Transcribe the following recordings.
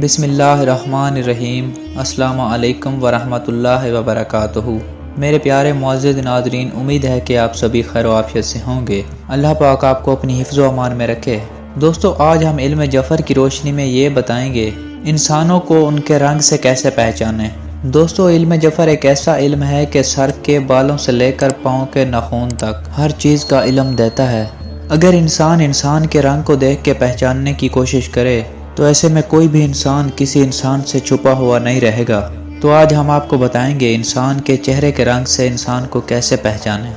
بسم اللہ الرحمن الرحیم۔ السلام علیکم ورحمۃ اللہ وبرکاتہ۔ میرے پیارے معزز ناظرین، امید ہے کہ آپ سبھی خیر و عافیت سے ہوں گے۔ اللہ پاک آپ کو اپنی حفظ و امان میں رکھے۔ دوستو، آج ہم علم جعفر کی روشنی میں یہ بتائیں گے انسانوں کو ان کے رنگ سے کیسے پہچانیں۔ دوستو، علم جعفر ایک ایسا علم ہے کہ سر کے بالوں سے لے کر پاؤں کے ناخن تک ہر چیز کا علم دیتا ہے۔ اگر انسان کے رنگ کو دیکھ کے پہچاننے کی کوشش کرے تو ایسے میں کوئی بھی انسان کسی انسان سے چھپا ہوا نہیں رہے گا۔ تو آج ہم آپ کو بتائیں گے انسان کے چہرے کے رنگ سے انسان کو کیسے پہچانیں۔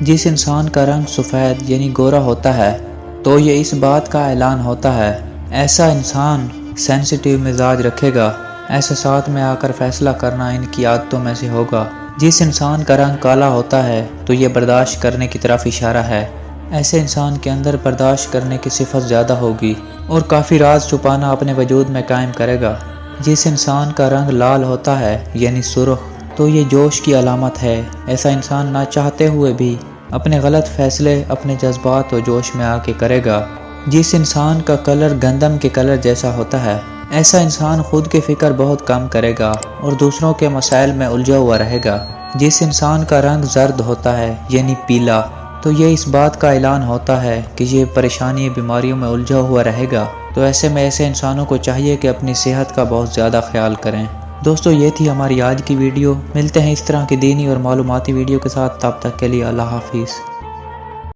جس انسان کا رنگ سفید یعنی گورا ہوتا ہے تو یہ اس بات کا اعلان ہوتا ہے ایسا انسان سینسیٹیو مزاج رکھے گا، ایسے ساتھ میں آ کر فیصلہ کرنا ان کی عادتوں میں سے ہوگا۔ جس انسان کا رنگ کالا ہوتا ہے تو یہ برداشت کرنے کی طرف اشارہ ہے، ایسے انسان کے اندر برداشت کرنے کی صفت زیادہ ہوگی اور کافی راز چھپانا اپنے وجود میں قائم کرے گا۔ جس انسان کا رنگ لال ہوتا ہے یعنی سرخ تو یہ جوش کی علامت ہے، ایسا انسان نہ چاہتے ہوئے بھی اپنے غلط فیصلے اپنے جذبات و جوش میں آ کے کرے گا۔ جس انسان کا کلر گندم کے کلر جیسا ہوتا ہے ایسا انسان خود کی فکر بہت کم کرے گا اور دوسروں کے مسائل میں الجھا ہوا رہے گا۔ جس انسان کا رنگ زرد ہوتا ہے یعنی پیلا تو یہ اس بات کا اعلان ہوتا ہے کہ یہ پریشانی بیماریوں میں الجھا ہوا رہے گا۔ تو ایسے میں ایسے انسانوں کو چاہیے کہ اپنی صحت کا بہت زیادہ خیال کریں۔ دوستو، یہ تھی ہماری آج کی ویڈیو۔ ملتے ہیں اس طرح کی دینی اور معلوماتی ویڈیو کے ساتھ، تب تک کے لیے اللہ حافظ۔